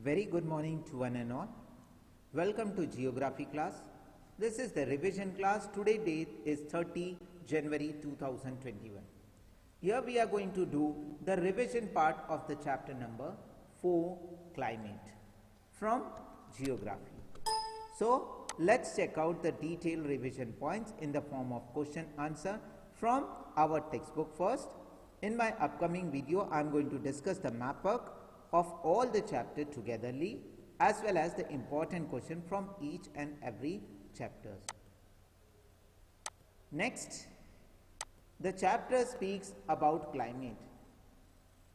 Very good morning to one and all. Welcome to Geography class. This is the revision class. Today date is 30 January 2021. Here we are going to do the revision part of the chapter number 4, Climate, from Geography. So let's check out the detailed revision points in the form of question answer from our textbook first. In my upcoming video, I am going to discuss the map work of all the chapter togetherly as well as the important question from each and every chapters. Next, the chapter speaks about climate.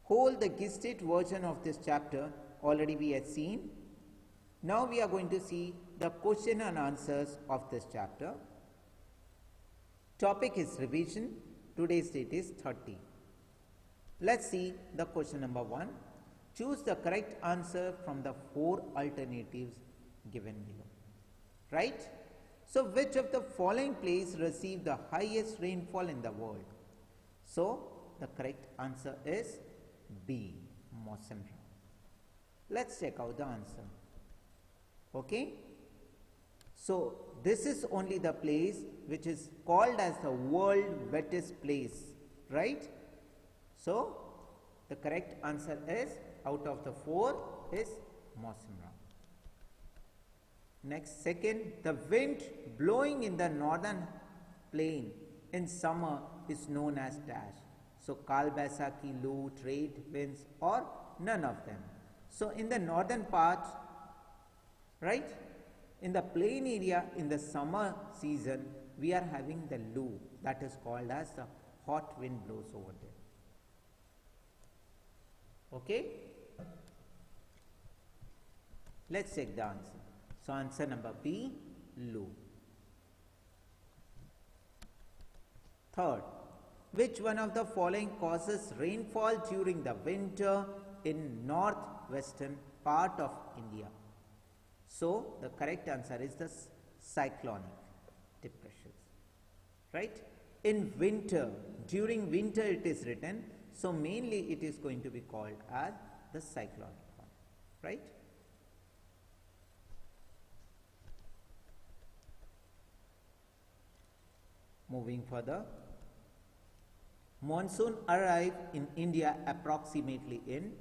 Whole the gisted version of this chapter already we have seen. Now we are going to see the question and answers of this chapter. Topic is revision. Today's date is 30. Let's see the question number 1. Choose the correct answer from the 4 alternatives given below. Right? So, which of the following places receive the highest rainfall in the world? So, the correct answer is B, Monsoon. Let's check out the answer. Okay? So, this is only the place which is called as the world wettest place. Right? So, the correct answer is out of the 4 is Monsoon. Next, second, the wind blowing in the northern plain in summer is known as dash. So, Kalbaisakhi, low, trade winds or none of them. So, in the northern part, right, in the plain area in the summer season, we are having the low, that is called as the hot wind blows over there. Okay? Let's check the answer. So, answer number B, low. Third, which one of the following causes rainfall during the winter in northwestern part of India? So, the correct answer is the cyclonic depressions. Right? In winter, during winter it is written, so mainly it is going to be called as the cyclonic one. Right? Moving further, monsoon arrived in India approximately in,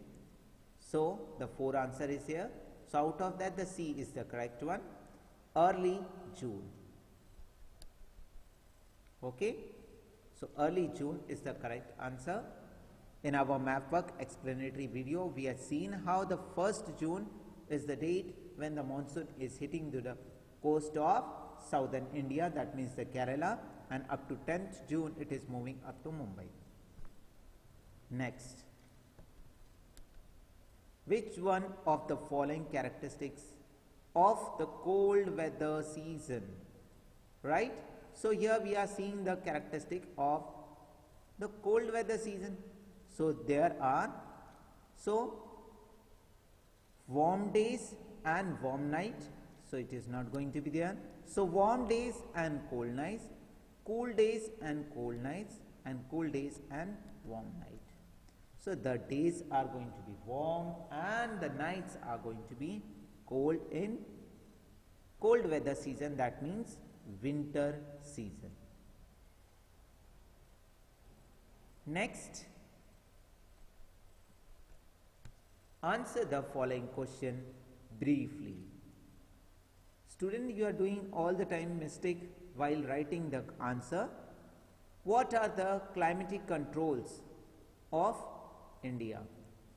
so the 4 answer is here. So out of that the C is the correct one, early June. Okay, so early June is the correct answer. In our map work explanatory video, we have seen how the 1st June is the date when the monsoon is hitting to the coast of southern India, that means the Kerala, and up to 10th June it is moving up to Mumbai. Next, which one of the following characteristics of the cold weather season? Right? So here we are seeing the characteristic of the cold weather season. So there are warm days and warm night. So it is not going to be there. So warm days and cold nights, cool days and cold nights, and cool days and warm night. So the days are going to be warm and the nights are going to be cold in cold weather season, that means winter season. Next, answer the following question briefly. Student, you are doing all the time mistake while writing the answer. What are the climatic controls of India,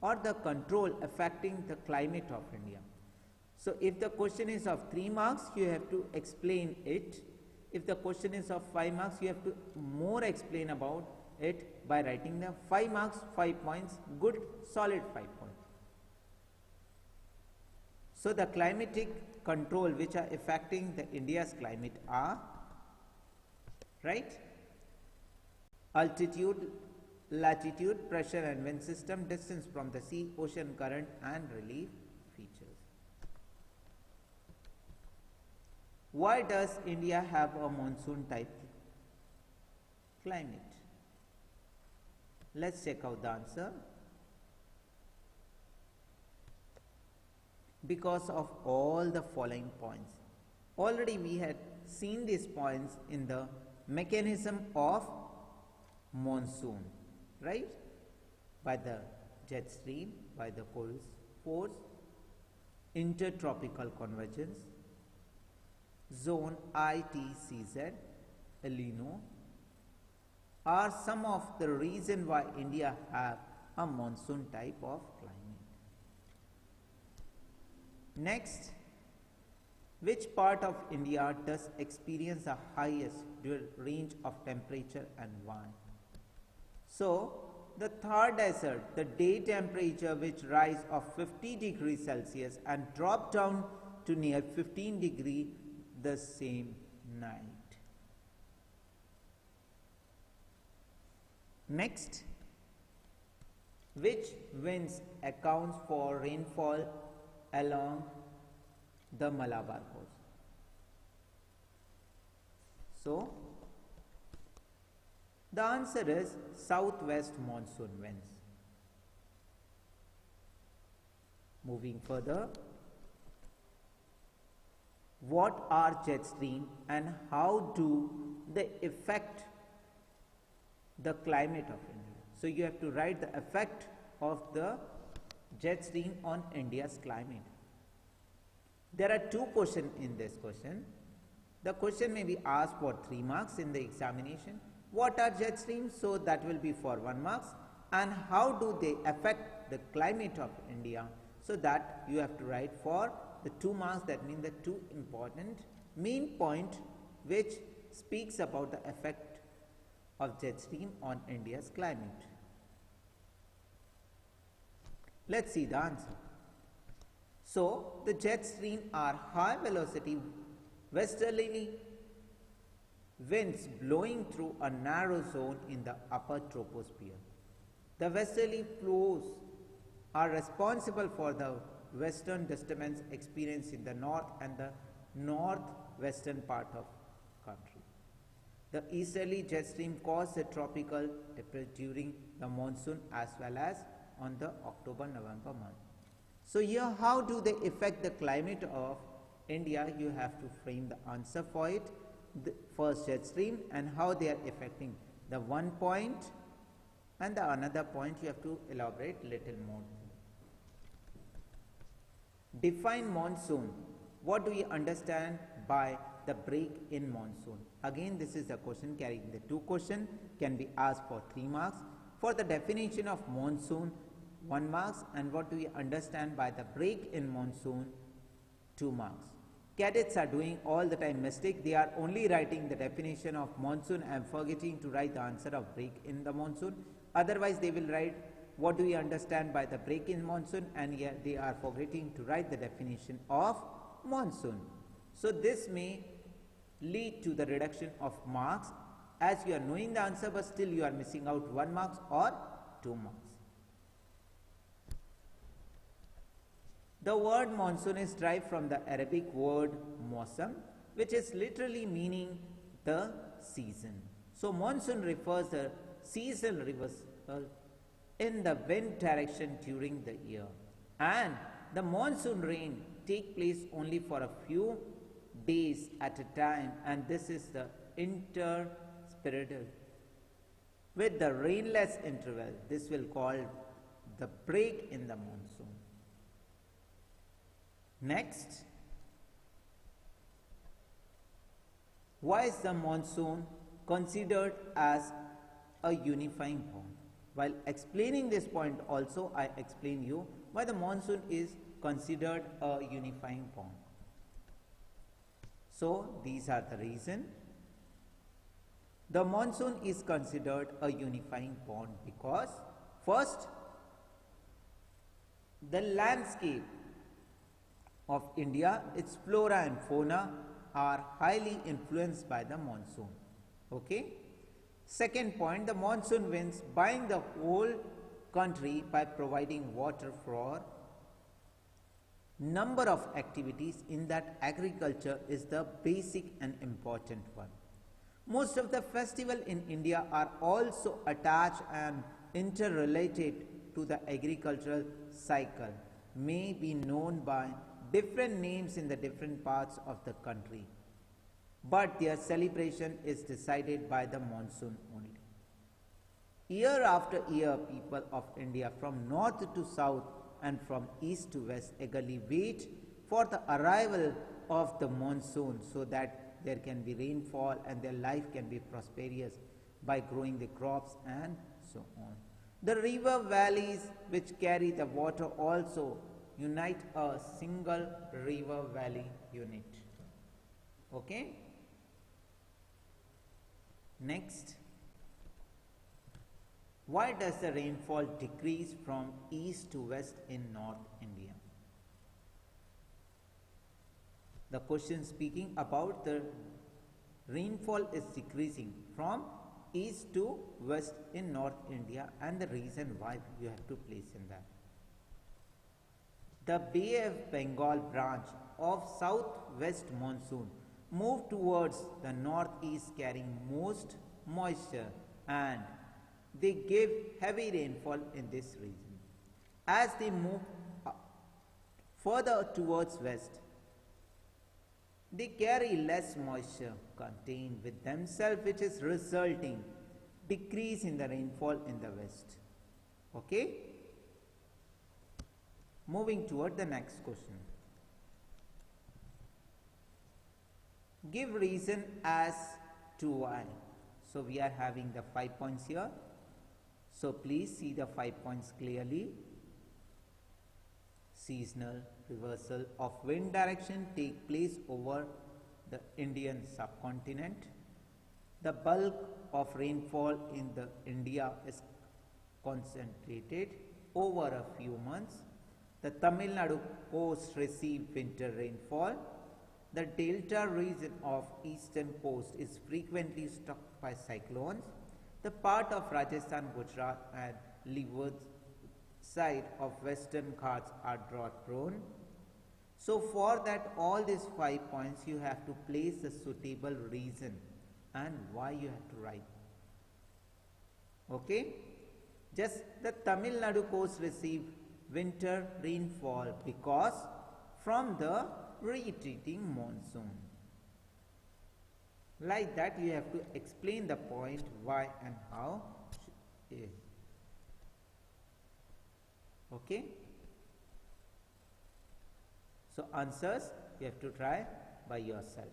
or the control affecting the climate of India? So if the question is of 3 marks, you have to explain it. If the question is of 5 marks, you have to more explain about it by writing the 5 marks, 5 points, good solid 5 points. So the climatic control which are affecting the India's climate are, right, altitude, latitude, pressure and wind system, distance from the sea, ocean current and relief features. Why does India have a monsoon type climate? Let's check out the answer. because of all the following points. Already we had seen these points in the mechanism of monsoon, right? By the jet stream, by the cold force, intertropical convergence, zone ITCZ, El Nino, are some of the reason why India have a monsoon type of climate. Next, which part of India does experience the highest range of temperature and why? So, the Thar Desert, the day temperature which rise of 50 degrees Celsius and drop down to near 15 degree the same night. Next, which winds accounts for rainfall along the Malabar coast? So, the answer is southwest monsoon winds. Moving further, what are jet stream and how do they affect the climate of India? So you have to write the effect of the jet stream on India's climate. There are two questions in this question. The question may be asked for 3 marks in the examination. What are jet streams? So that will be for 1 marks. And how do they affect the climate of India? So that you have to write for the 2 marks. That means the 2 important main point which speaks about the effect of jet stream on India's climate. Let's see the answer. So the jet stream are high velocity westerly winds blowing through a narrow zone in the upper troposphere. The westerly flows are responsible for the western disturbance experienced in the north and the northwestern part of country. The easterly jet stream causes the tropical temperature during the monsoon as well as on the October-November month. So here, how do they affect the climate of India? You have to frame the answer for it. The first jet stream and how they are affecting the 1 point, and the another point you have to elaborate little more. Define monsoon. What do we understand by the break in monsoon? Again, this is a question carrying the 2 questions, can be asked for 3 marks. For the definition of monsoon, 1 marks, and what do we understand by the break in monsoon, 2 marks. Cadets are doing all the time mistake. They are only writing the definition of monsoon and forgetting to write the answer of break in the monsoon. Otherwise, they will write what do we understand by the break in monsoon, and yet they are forgetting to write the definition of monsoon. So this may lead to the reduction of marks as you are knowing the answer, but still you are missing out 1 marks or 2 marks. The word monsoon is derived from the Arabic word mosam, which is literally meaning the season. So monsoon refers to seasonal reversal in the wind direction during the year, and the monsoon rain take place only for a few days at a time, and this is the interspirital. With the rainless interval, this will call the break in the monsoon. Next, why is the monsoon considered as a unifying point? While explaining this point also, I explain you why the monsoon is considered a unifying point. So these are the reason. The monsoon is considered a unifying point because first, the landscape of India, its flora and fauna are highly influenced by the monsoon. Okay. Second point, the monsoon winds bind the whole country by providing water for number of activities in that agriculture is the basic and important one. Most of the festivals in India are also attached and interrelated to the agricultural cycle. may be known by different names in the different parts of the country, but their celebration is decided by the monsoon only. Year after year, people of India from north to south and from east to west eagerly wait for the arrival of the monsoon so that there can be rainfall and their life can be prosperous by growing the crops and so on. The river valleys which carry the water also unite a single river valley unit. Okay? Next. Why does the rainfall decrease from east to west in North India? The question speaking about the rainfall is decreasing from east to west in North India, and the reason why you have to place in that. The Bay of Bengal branch of southwest monsoon moved towards the northeast carrying most moisture, and they give heavy rainfall in this region. As they move further towards west, they carry less moisture contained with themselves, which is resulting decrease in the rainfall in the west. Okay? Moving toward the next question. Give reason as to why. So we are having the 5 points here. So please see the 5 points clearly. Seasonal reversal of wind direction take place over the Indian subcontinent. The bulk of rainfall in the India is concentrated over a few months. The Tamil Nadu coast receive winter rainfall. The delta region of eastern coast is frequently struck by cyclones. The part of Rajasthan, Gujarat and leeward side of western Ghats are drought prone. So for that all these 5 points you have to place a suitable reason and why you have to write. Okay? Just the Tamil Nadu coast received winter rainfall because from the retreating monsoon. Like that you have to explain the point why and how is. Okay? So answers you have to try by yourself.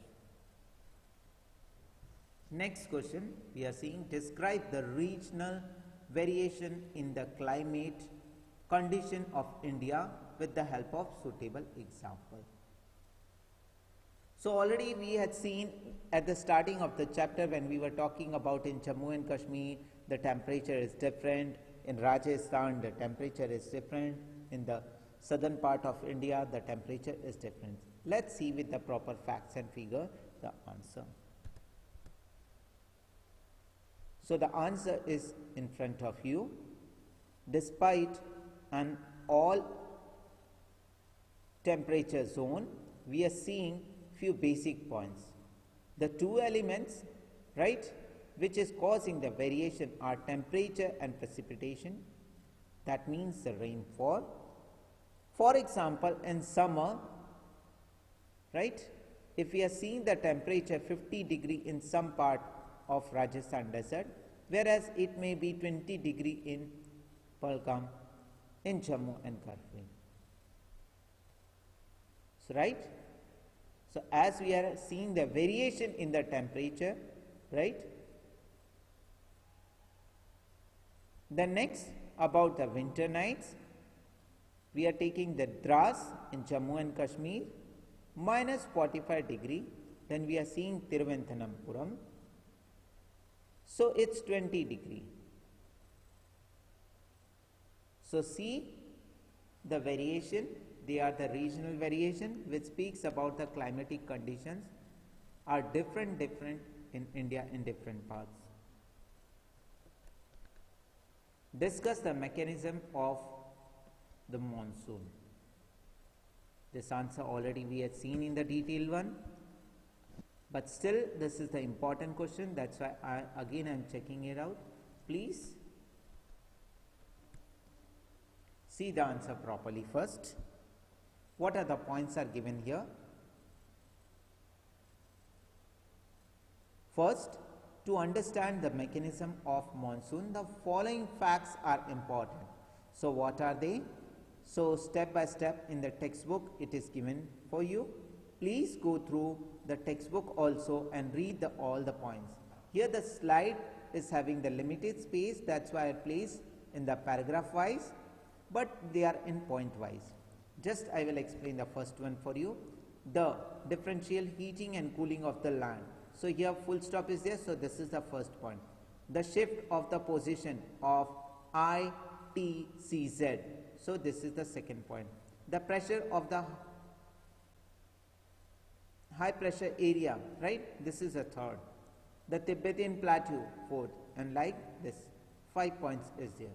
Next question we are seeing, describe the regional variation in the climate condition of India with the help of suitable example. So already we had seen at the starting of the chapter when we were talking about in Jammu and Kashmir the temperature is different, in Rajasthan the temperature is different, in the southern part of India the temperature is different. Let's see with the proper facts and figure the answer. So the answer is in front of you. Despite an all temperature zone, we are seeing few basic points. The two elements, right, which is causing the variation are temperature and precipitation. That means the rainfall. For example, in summer, right, if we are seeing the temperature 50 degree in some part of Rajasthan desert, whereas it may be 20 degree in Palgam, in Jammu and Kashmir. So, right? So, as we are seeing the variation in the temperature, right? The next about the winter nights, we are taking the Dras in Jammu and Kashmir, minus 45 degree, then we are seeing Thiruvananthapuram, so it's 20 degree. So see the variation, they are the regional variation which speaks about the climatic conditions are different in India in different parts. Discuss the mechanism of the monsoon. This answer already we had seen in the detailed one, but still this is the important question, that's why I am checking it out. Please see the answer properly first. What are the points are given here? First, to understand the mechanism of monsoon, the following facts are important. So what are they? So step by step in the textbook it is given for you. Please go through the textbook also and read all the points. Here the slide is having the limited space, that's why I placed in the paragraph wise, but they are in point wise. Just I will explain the first one for you. The differential heating and cooling of the land. So here full stop is there, so this is the first point. The shift of the position of ITCZ. So this is the second point. The pressure of the high pressure area, right? This is a third. The Tibetan plateau, fourth, and like this, 5 points is there.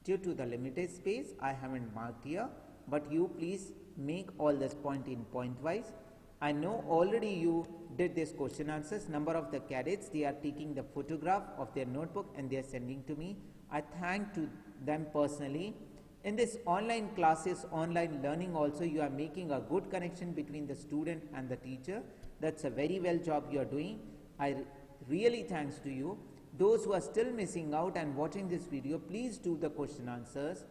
Due to the limited space, I haven't marked here, but you please make all this point in point wise. I know already you did this question answers. Number of the cadets, they are taking the photograph of their notebook and they are sending to me. I thank to them personally. In this online classes, online learning also, you are making a good connection between the student and the teacher. That's a very well job you are doing. I really thanks to you. Those who are still missing out and watching this video, please do the question answers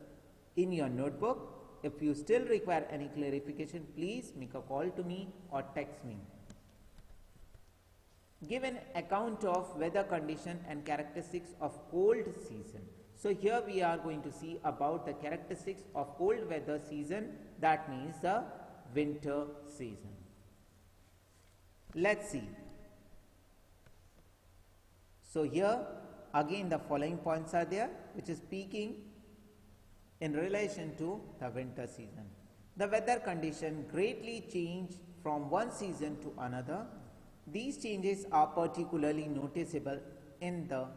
in your notebook. If you still require any clarification, please make a call to me or text me. Give an account of weather condition and characteristics of cold season. So here we are going to see about the characteristics of cold weather season, that means the winter season. Let's see. So here again the following points are there, which is speaking in relation to the winter season. The weather condition greatly change from one season to another. These changes are particularly noticeable in the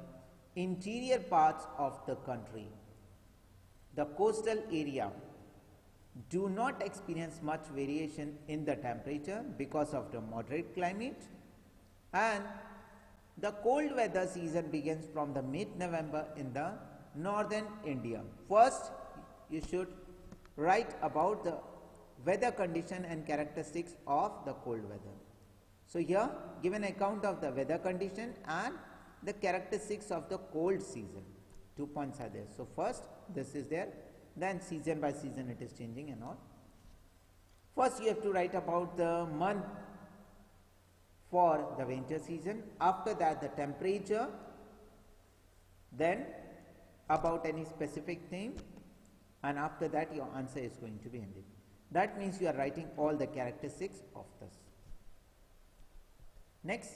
interior parts of the country. The coastal area do not experience much variation in the temperature because of the moderate climate, and the cold weather season begins from the mid-November in the northern India. First, you should write about the weather condition and characteristics of the cold weather. So here, give an account of the weather condition and the characteristics of the cold season. 2 points are there. So first, this is there. Then season by season it is changing and all. First, you have to write about the month for the winter season. After that, the temperature. Then about any specific thing. And after that, your answer is going to be ended. That means you are writing all the characteristics of this. Next,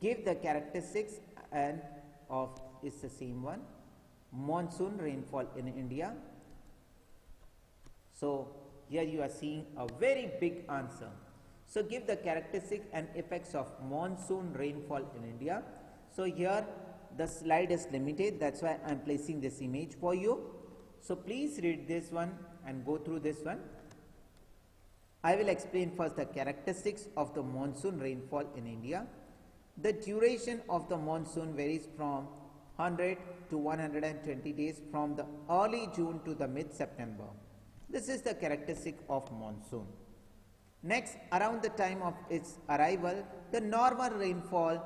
give the characteristics and of is the same one. Monsoon rainfall in India. So here you are seeing a very big answer. So give the characteristics and effects of monsoon rainfall in India. So here the slide is limited, that's why I am placing this image for you. So please read this one and go through this one. I will explain first the characteristics of the monsoon rainfall in India. The duration of the monsoon varies from 100 to 120 days from the early June to the mid-September. This is the characteristic of monsoon. Next, around the time of its arrival, the normal rainfall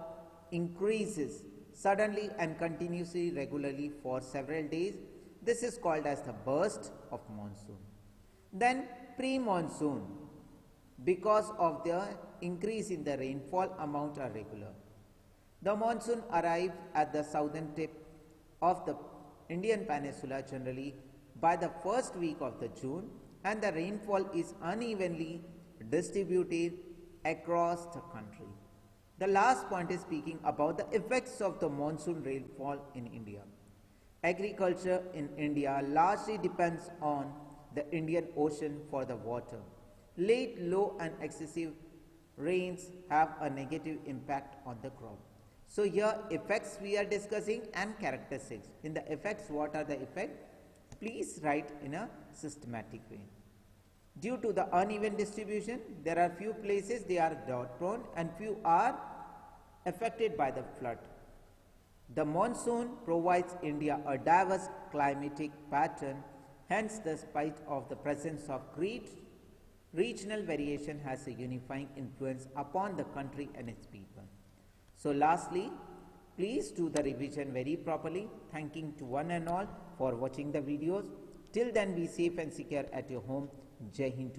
increases suddenly and continuously regularly for several days. This is called as the burst of monsoon. Then pre-monsoon, because of the increase in the rainfall amount are regular. The monsoon arrives at the southern tip of the Indian Peninsula generally by the first week of the June, and the rainfall is unevenly distributed across the country. The last point is speaking about the effects of the monsoon rainfall in India. Agriculture in India largely depends on the Indian Ocean for the water. Late, low and excessive rains have a negative impact on the crop. So here effects we are discussing and characteristics. In the effects, what are the effects? Please write in a systematic way. Due to the uneven distribution, there are few places they are drought prone and few are affected by the flood. The monsoon provides India a diverse climatic pattern, hence despite of the presence of great Regional variation has a unifying influence upon the country and its people. So lastly, please do the revision very properly, thanking to one and all for watching the videos. Till then, be safe and secure at your home. Jai Hind to